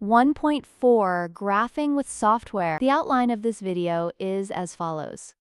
1.4 Graphing with Software. The outline of this video is as follows.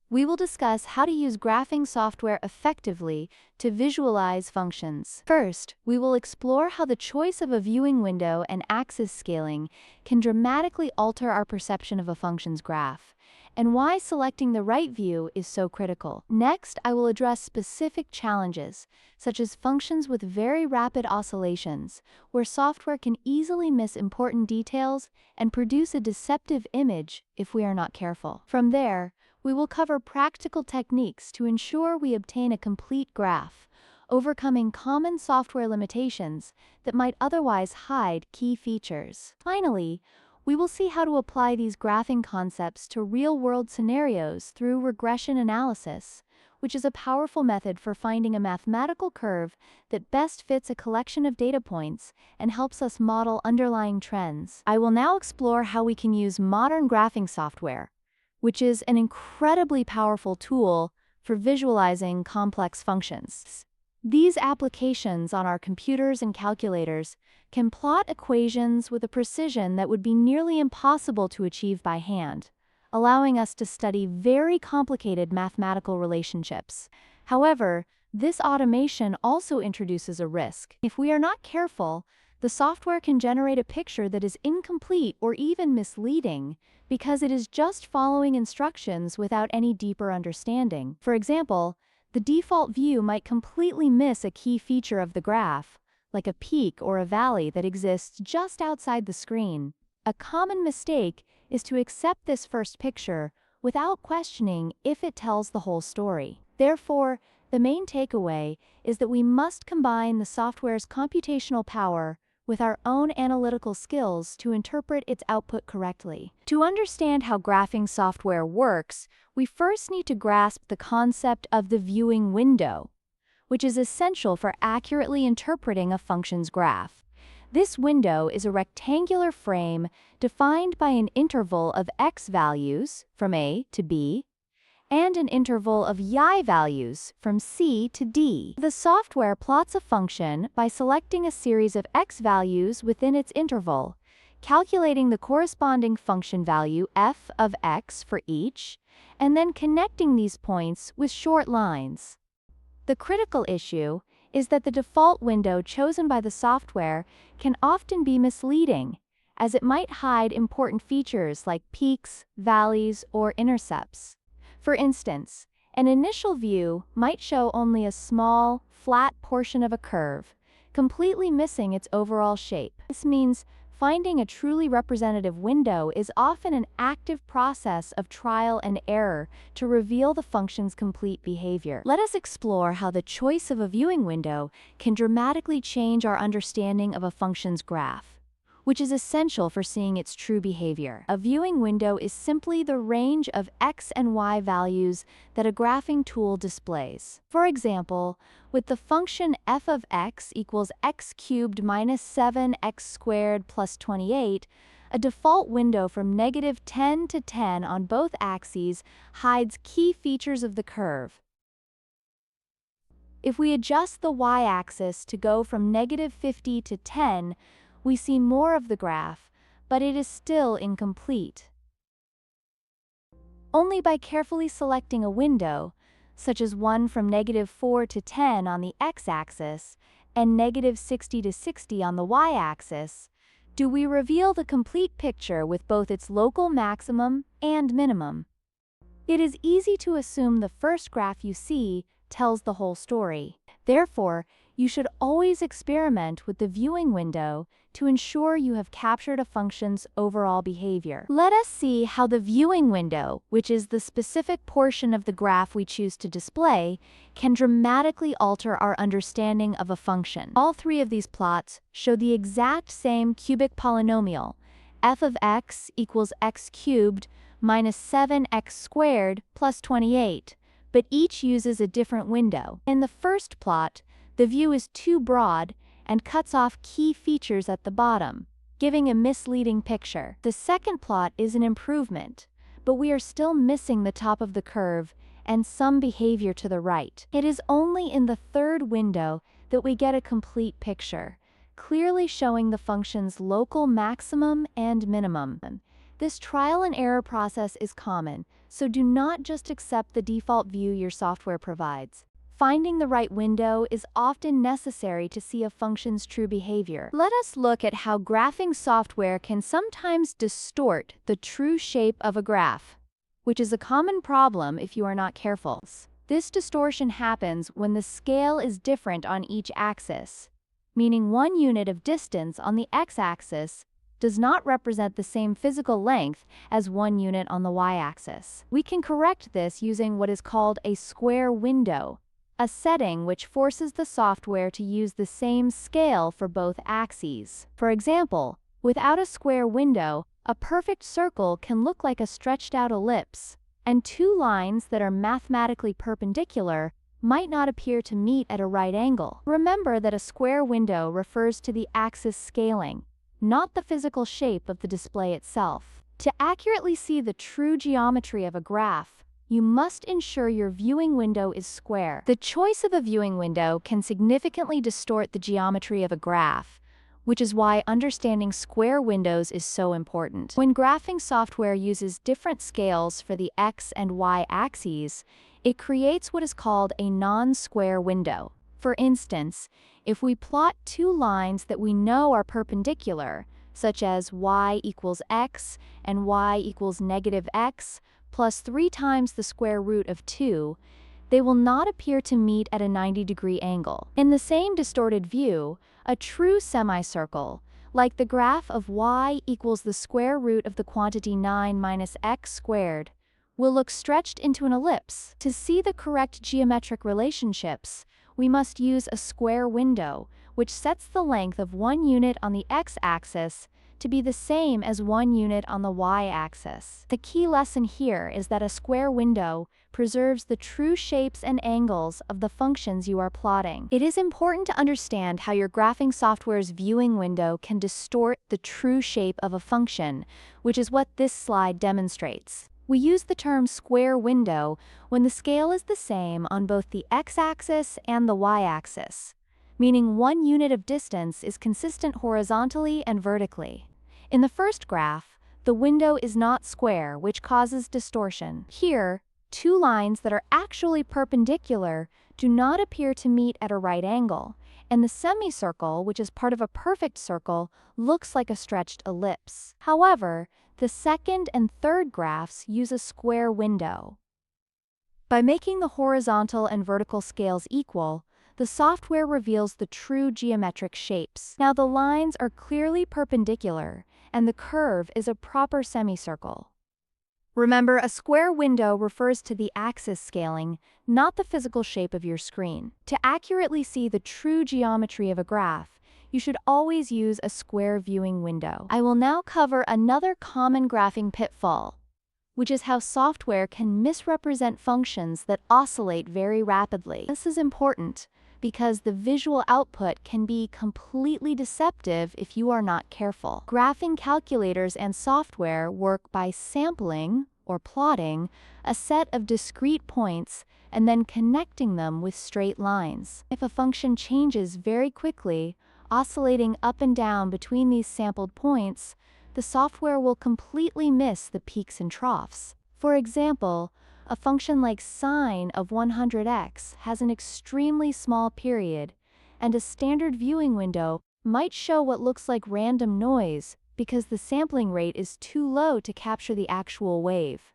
We will discuss how to use graphing software effectively to visualize functions. First, we will explore how the choice of a viewing window and axis scaling can dramatically alter our perception of a function's graph, and why selecting the right view is so critical. Next, I will address specific challenges, such as functions with very rapid oscillations, where software can easily miss important details and produce a deceptive image if we are not careful. From there, we will cover practical techniques to ensure we obtain a complete graph, overcoming common software limitations that might otherwise hide key features. Finally, we will see how to apply these graphing concepts to real-world scenarios through regression analysis, which is a powerful method for finding a mathematical curve that best fits a collection of data points and helps us model underlying trends. I will now explore how we can use modern graphing software, which is an incredibly powerful tool for visualizing complex functions. These applications on our computers and calculators can plot equations with a precision that would be nearly impossible to achieve by hand, allowing us to study very complicated mathematical relationships. However, this automation also introduces a risk. If we are not careful, the software can generate a picture that is incomplete or even misleading because it is just following instructions without any deeper understanding. For example, the default view might completely miss a key feature of the graph, like a peak or a valley that exists just outside the screen. A common mistake is to accept this first picture without questioning if it tells the whole story. Therefore, the main takeaway is that we must combine the software's computational power with our own analytical skills to interpret its output correctly. To understand how graphing software works, we first need to grasp the concept of the viewing window, which is essential for accurately interpreting a function's graph. This window is a rectangular frame defined by an interval of x values from A to B, and an interval of y values from C to D. The software plots a function by selecting a series of x values within its interval, calculating the corresponding function value f of x for each, and then connecting these points with short lines. The critical issue is that the default window chosen by the software can often be misleading, as it might hide important features like peaks, valleys, or intercepts. For instance, an initial view might show only a small, flat portion of a curve, completely missing its overall shape. This means finding a truly representative window is often an active process of trial and error to reveal the function's complete behavior. Let us explore how the choice of a viewing window can dramatically change our understanding of a function's graph, which is essential for seeing its true behavior. A viewing window is simply the range of x and y values that a graphing tool displays. For example, with the function f of x equals x cubed minus 7x squared plus 28, a default window from -10 to 10 on both axes hides key features of the curve. If we adjust the y-axis to go from -50 to 10, we see more of the graph, but it is still incomplete. Only by carefully selecting a window, such as one from -4 to 10 on the x-axis and -60 to 60 on the y-axis, do we reveal the complete picture with both its local maximum and minimum. It is easy to assume the first graph you see tells the whole story. Therefore, you should always experiment with the viewing window to ensure you have captured a function's overall behavior. Let us see how the viewing window, which is the specific portion of the graph we choose to display, can dramatically alter our understanding of a function. All three of these plots show the exact same cubic polynomial, f of x equals x cubed minus 7x squared plus 28, but each uses a different window. In the first plot, the view is too broad and cuts off key features at the bottom, giving a misleading picture. The second plot is an improvement, but we are still missing the top of the curve and some behavior to the right. It is only in the third window that we get a complete picture, clearly showing the function's local maximum and minimum. This trial and error process is common, so do not just accept the default view your software provides. Finding the right window is often necessary to see a function's true behavior. Let us look at how graphing software can sometimes distort the true shape of a graph, which is a common problem if you are not careful. This distortion happens when the scale is different on each axis, meaning one unit of distance on the x-axis does not represent the same physical length as one unit on the y-axis. We can correct this using what is called a square window, a setting which forces the software to use the same scale for both axes. For example, without a square window, a perfect circle can look like a stretched-out ellipse, and two lines that are mathematically perpendicular might not appear to meet at a right angle. Remember that a square window refers to the axis scaling, not the physical shape of the display itself. To accurately see the true geometry of a graph, you must ensure your viewing window is square. The choice of a viewing window can significantly distort the geometry of a graph, which is why understanding square windows is so important. When graphing software uses different scales for the x and y axes, it creates what is called a non-square window. For instance, if we plot two lines that we know are perpendicular, such as y equals x and y equals negative x plus 3 times the square root of 2, they will not appear to meet at a 90-degree angle. In the same distorted view, a true semicircle, like the graph of y equals the square root of the quantity 9 minus x squared, will look stretched into an ellipse. To see the correct geometric relationships, we must use a square window, which sets the length of one unit on the x-axis to be the same as one unit on the y-axis. The key lesson here is that a square window preserves the true shapes and angles of the functions you are plotting. It is important to understand how your graphing software's viewing window can distort the true shape of a function, which is what this slide demonstrates. We use the term square window when the scale is the same on both the x-axis and the y-axis, meaning one unit of distance is consistent horizontally and vertically. In the first graph, the window is not square, which causes distortion. Here, two lines that are actually perpendicular do not appear to meet at a right angle, and the semicircle, which is part of a perfect circle, looks like a stretched ellipse. However, the second and third graphs use a square window. By making the horizontal and vertical scales equal, the software reveals the true geometric shapes. Now the lines are clearly perpendicular, and the curve is a proper semicircle. Remember, a square window refers to the axis scaling, not the physical shape of your screen. To accurately see the true geometry of a graph, you should always use a square viewing window. I will now cover another common graphing pitfall, which is how software can misrepresent functions that oscillate very rapidly. This is important because the visual output can be completely deceptive if you are not careful. Graphing calculators and software work by sampling, or plotting, a set of discrete points and then connecting them with straight lines. If a function changes very quickly, oscillating up and down between these sampled points, the software will completely miss the peaks and troughs. For example, a function like sine of 100x has an extremely small period, and a standard viewing window might show what looks like random noise because the sampling rate is too low to capture the actual wave.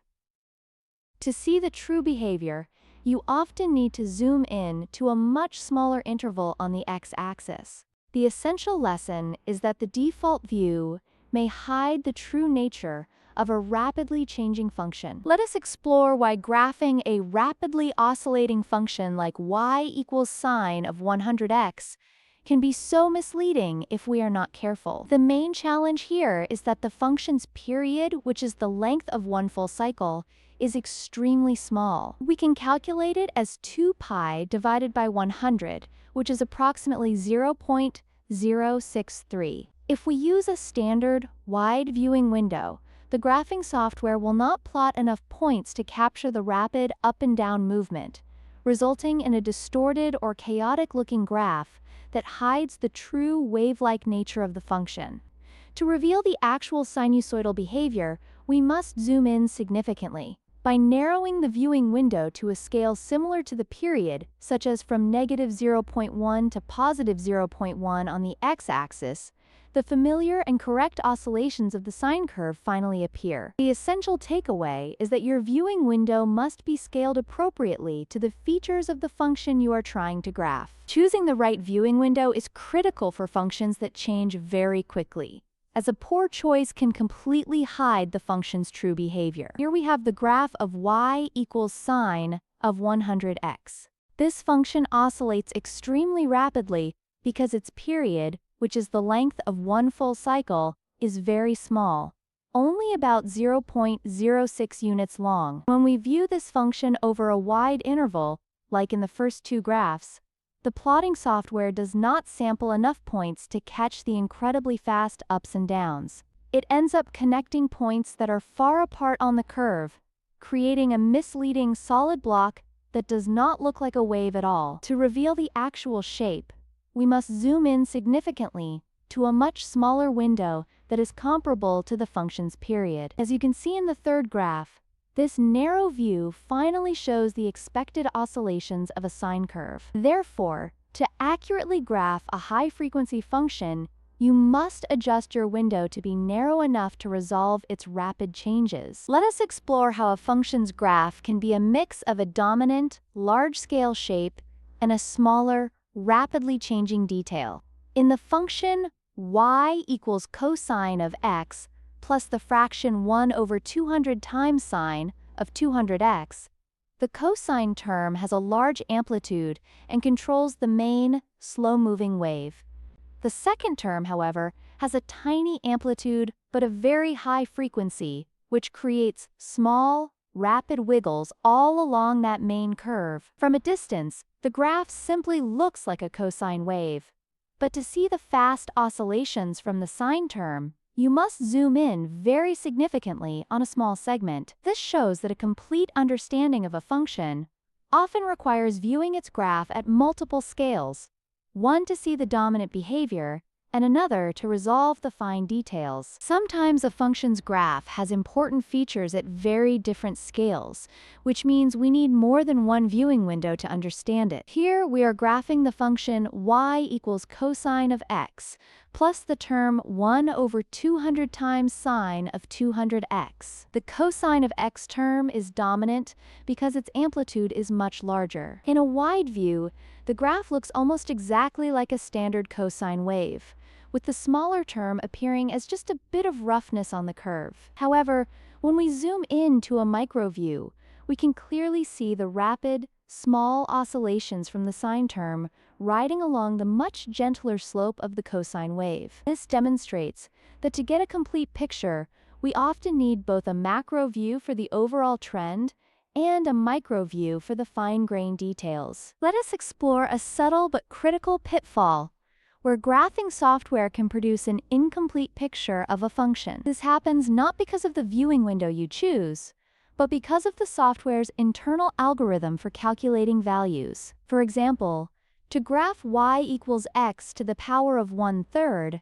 To see the true behavior, you often need to zoom in to a much smaller interval on the x-axis. The essential lesson is that the default view may hide the true nature of a rapidly changing function. Let us explore why graphing a rapidly oscillating function like y equals sine of 100x can be so misleading if we are not careful. The main challenge here is that the function's period, which is the length of one full cycle, is extremely small. We can calculate it as 2 pi divided by 100, which is approximately 0.063. If we use a standard, wide viewing window, the graphing software will not plot enough points to capture the rapid up and down movement, resulting in a distorted or chaotic-looking graph that hides the true wave-like nature of the function. To reveal the actual sinusoidal behavior, we must zoom in significantly. By narrowing the viewing window to a scale similar to the period, such as from -0.1 to +0.1 on the x-axis, the familiar and correct oscillations of the sine curve finally appear. The essential takeaway is that your viewing window must be scaled appropriately to the features of the function you are trying to graph. Choosing the right viewing window is critical for functions that change very quickly, as a poor choice can completely hide the function's true behavior. Here we have the graph of y equals sine of 100x. This function oscillates extremely rapidly because its period, which is the length of one full cycle, is very small, only about 0.06 units long. When we view this function over a wide interval, like in the first two graphs, the plotting software does not sample enough points to catch the incredibly fast ups and downs. It ends up connecting points that are far apart on the curve, creating a misleading solid block that does not look like a wave at all. To reveal the actual shape, we must zoom in significantly to a much smaller window that is comparable to the function's period. As you can see in the third graph, this narrow view finally shows the expected oscillations of a sine curve. Therefore, to accurately graph a high-frequency function, you must adjust your window to be narrow enough to resolve its rapid changes. Let us explore how a function's graph can be a mix of a dominant, large-scale shape and a smaller, rapidly changing detail. In the function y equals cosine of x plus the fraction 1 over 200 times sine of 200x, the cosine term has a large amplitude and controls the main, slow-moving wave. The second term, however, has a tiny amplitude but a very high frequency, which creates small, rapid wiggles all along that main curve. From a distance, the graph simply looks like a cosine wave. But to see the fast oscillations from the sine term, you must zoom in very significantly on a small segment. This shows that a complete understanding of a function often requires viewing its graph at multiple scales, one to see the dominant behavior, and another to resolve the fine details. Sometimes a function's graph has important features at very different scales, which means we need more than one viewing window to understand it. Here we are graphing the function y equals cosine of x, plus the term 1 over 200 times sine of 200x. The cosine of x term is dominant because its amplitude is much larger. In a wide view, the graph looks almost exactly like a standard cosine wave, with the smaller term appearing as just a bit of roughness on the curve. However, when we zoom in to a micro view, we can clearly see the rapid, small oscillations from the sine term riding along the much gentler slope of the cosine wave. This demonstrates that to get a complete picture, we often need both a macro view for the overall trend and a micro view for the fine-grained details. Let us explore a subtle but critical pitfall where graphing software can produce an incomplete picture of a function. This happens not because of the viewing window you choose, but because of the software's internal algorithm for calculating values. For example, to graph y equals x to the power of 1/3,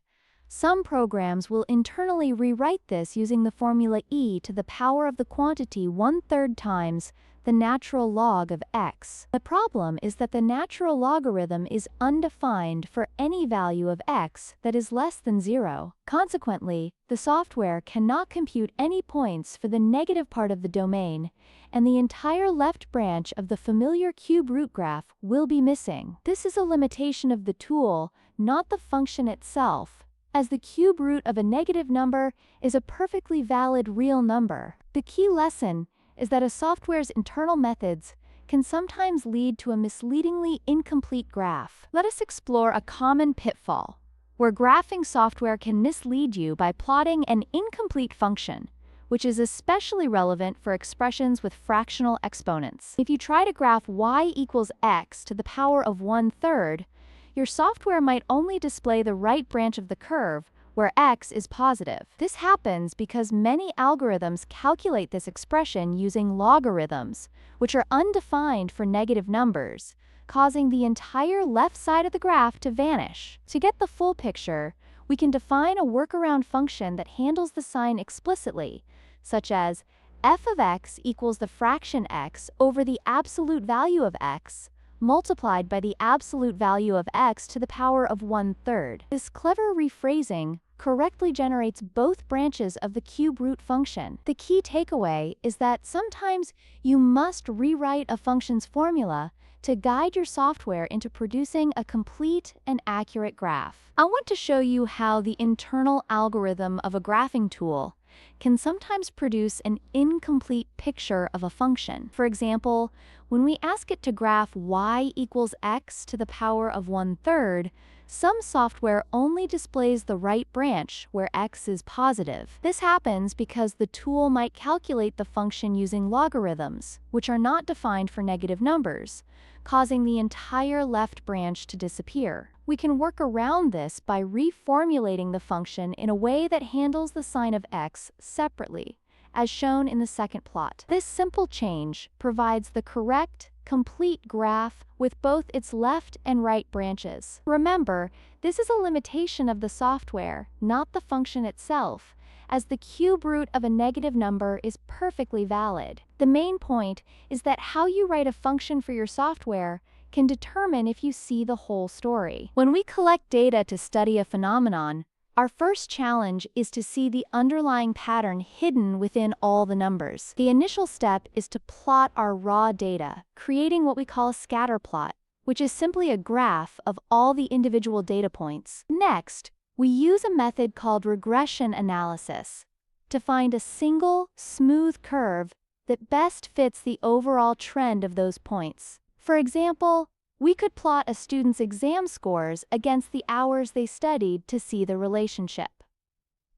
some programs will internally rewrite this using the formula e to the power of the quantity 1/3 times the natural log of x. The problem is that the natural logarithm is undefined for any value of x that is less than 0. Consequently, the software cannot compute any points for the negative part of the domain, and the entire left branch of the familiar cube root graph will be missing. This is a limitation of the tool, not the function itself, as the cube root of a negative number is a perfectly valid real number. The key lesson is that a software's internal methods can sometimes lead to a misleadingly incomplete graph. Let us explore a common pitfall, where graphing software can mislead you by plotting an incomplete function, which is especially relevant for expressions with fractional exponents. If you try to graph y equals x to the power of 1/3, your software might only display the right branch of the curve, where x is positive. This happens because many algorithms calculate this expression using logarithms, which are undefined for negative numbers, causing the entire left side of the graph to vanish. To get the full picture, we can define a workaround function that handles the sign explicitly, such as f of x equals the fraction x over the absolute value of x, multiplied by the absolute value of x to the power of 1/3. This clever rephrasing correctly generates both branches of the cube root function. The key takeaway is that sometimes you must rewrite a function's formula to guide your software into producing a complete and accurate graph. I want to show you how the internal algorithm of a graphing tool can sometimes produce an incomplete picture of a function. For example, when we ask it to graph y equals x to the power of 1/3, some software only displays the right branch where x is positive. This happens because the tool might calculate the function using logarithms, which are not defined for negative numbers, causing the entire left branch to disappear. We can work around this by reformulating the function in a way that handles the sign of x separately, as shown in the second plot. This simple change provides the correct, complete graph with both its left and right branches. Remember, this is a limitation of the software, not the function itself, as the cube root of a negative number is perfectly valid. The main point is that how you write a function for your software can determine if you see the whole story. When we collect data to study a phenomenon, our first challenge is to see the underlying pattern hidden within all the numbers. The initial step is to plot our raw data, creating what we call a scatter plot, which is simply a graph of all the individual data points. Next, we use a method called regression analysis to find a single, smooth curve that best fits the overall trend of those points. For example, we could plot a student's exam scores against the hours they studied to see the relationship.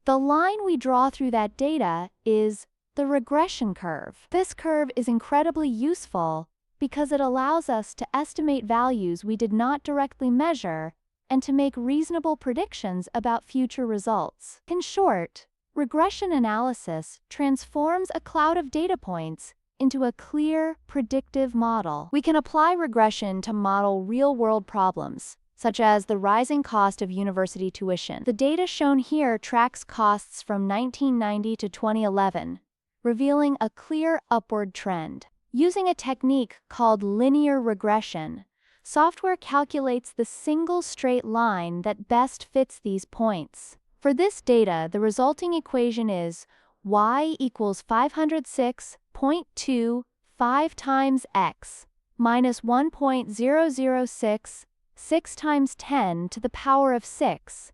The line we draw through that data is the regression curve. This curve is incredibly useful because it allows us to estimate values we did not directly measure and to make reasonable predictions about future results. In short, regression analysis transforms a cloud of data points into a clear, predictive model. We can apply regression to model real-world problems, such as the rising cost of university tuition. The data shown here tracks costs from 1990 to 2011, revealing a clear upward trend. Using a technique called linear regression, software calculates the single straight line that best fits these points. For this data, the resulting equation is y equals 506.25 times x minus 1.006 6 times 10 to the power of 6,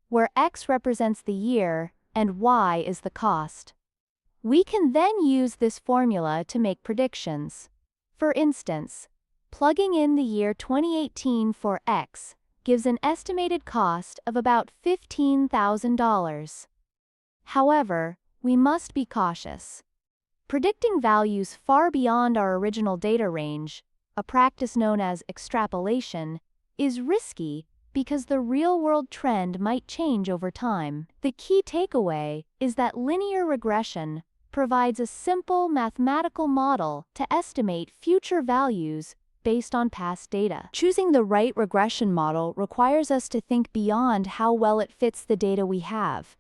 where x represents the year and y is the cost. We can then use this formula to make predictions. For instance, plugging in the year 2018 for x gives an estimated cost of about $15,000. However, we must be cautious. Predicting values far beyond our original data range, a practice known as extrapolation, is risky because the real-world trend might change over time. The key takeaway is that linear regression provides a simple mathematical model to estimate future values based on past data. Choosing the right regression model requires us to think beyond how well it fits the data we have,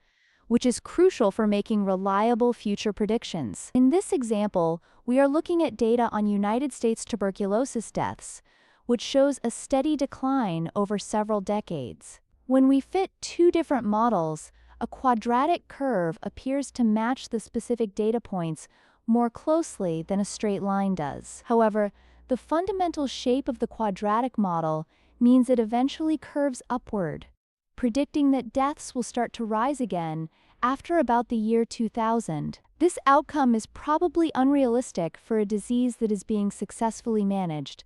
which is crucial for making reliable future predictions. In this example, we are looking at data on United States tuberculosis deaths, which shows a steady decline over several decades. When we fit two different models, a quadratic curve appears to match the specific data points more closely than a straight line does. However, the fundamental shape of the quadratic model means it eventually curves upward, predicting that deaths will start to rise again after about the year 2000. This outcome is probably unrealistic for a disease that is being successfully managed,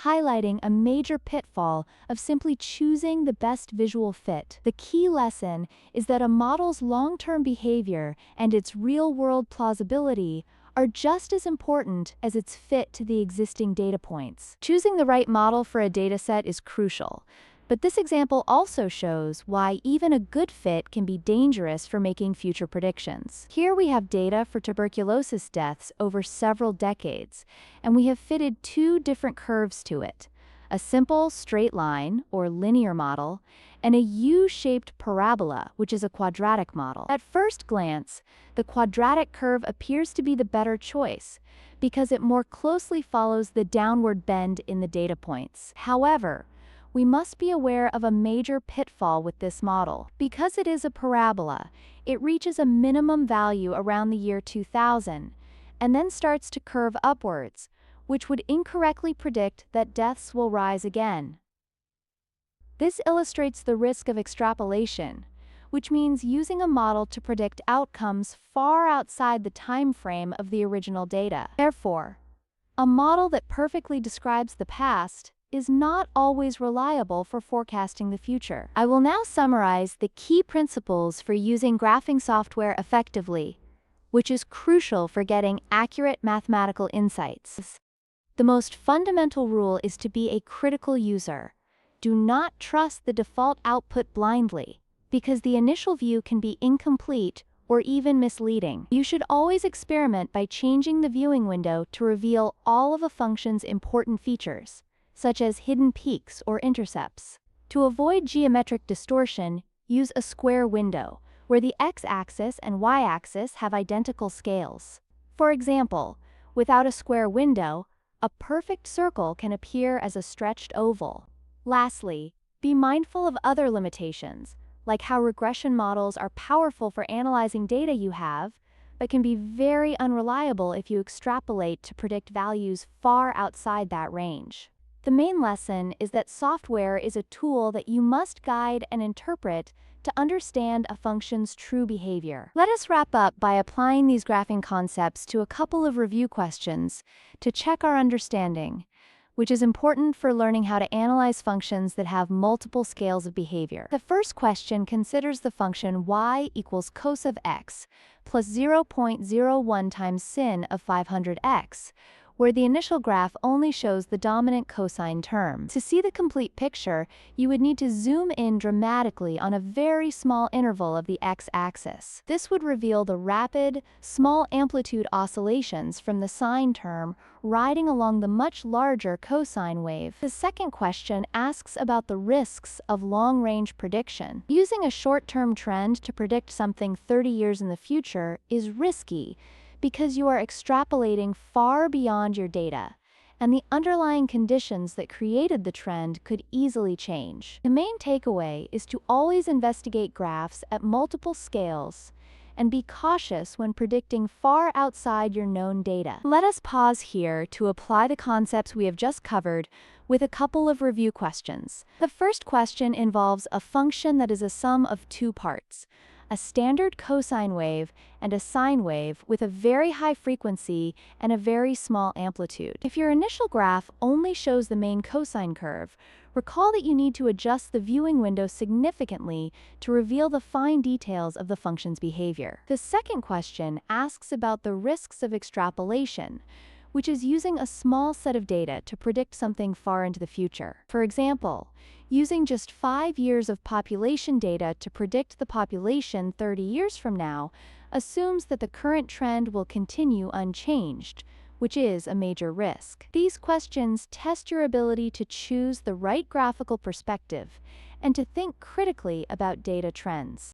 highlighting a major pitfall of simply choosing the best visual fit. The key lesson is that a model's long-term behavior and its real-world plausibility are just as important as its fit to the existing data points. Choosing the right model for a dataset is crucial, but this example also shows why even a good fit can be dangerous for making future predictions. Here we have data for tuberculosis deaths over several decades, and we have fitted two different curves to it, a simple straight line, or linear model, and a U-shaped parabola, which is a quadratic model. At first glance, the quadratic curve appears to be the better choice, because it more closely follows the downward bend in the data points. However, we must be aware of a major pitfall with this model. Because it is a parabola, it reaches a minimum value around the year 2000, and then starts to curve upwards, which would incorrectly predict that deaths will rise again. This illustrates the risk of extrapolation, which means using a model to predict outcomes far outside the time frame of the original data. Therefore, a model that perfectly describes the past is not always reliable for forecasting the future. I will now summarize the key principles for using graphing software effectively, which is crucial for getting accurate mathematical insights. The most fundamental rule is to be a critical user. Do not trust the default output blindly, because the initial view can be incomplete or even misleading. You should always experiment by changing the viewing window to reveal all of a function's important features, such as hidden peaks or intercepts. To avoid geometric distortion, use a square window, where the x-axis and y-axis have identical scales. For example, without a square window, a perfect circle can appear as a stretched oval. Lastly, be mindful of other limitations, like how regression models are powerful for analyzing data you have, but can be very unreliable if you extrapolate to predict values far outside that range. The main lesson is that software is a tool that you must guide and interpret to understand a function's true behavior. Let us wrap up by applying these graphing concepts to a couple of review questions to check our understanding, which is important for learning how to analyze functions that have multiple scales of behavior. The first question considers the function y equals cos of x plus 0.01 times sin of 500x, where the initial graph only shows the dominant cosine term. To see the complete picture, you would need to zoom in dramatically on a very small interval of the x-axis. This would reveal the rapid, small amplitude oscillations from the sine term riding along the much larger cosine wave. The second question asks about the risks of long-range prediction. Using a short-term trend to predict something 30 years in the future is risky, because you are extrapolating far beyond your data, and the underlying conditions that created the trend could easily change. The main takeaway is to always investigate graphs at multiple scales and be cautious when predicting far outside your known data. Let us pause here to apply the concepts we have just covered with a couple of review questions. The first question involves a function that is a sum of two parts: a standard cosine wave and a sine wave with a very high frequency and a very small amplitude. If your initial graph only shows the main cosine curve, recall that you need to adjust the viewing window significantly to reveal the fine details of the function's behavior. The second question asks about the risks of extrapolation, which is using a small set of data to predict something far into the future. For example, using just 5 years of population data to predict the population 30 years from now assumes that the current trend will continue unchanged, which is a major risk. These questions test your ability to choose the right graphical perspective and to think critically about data trends.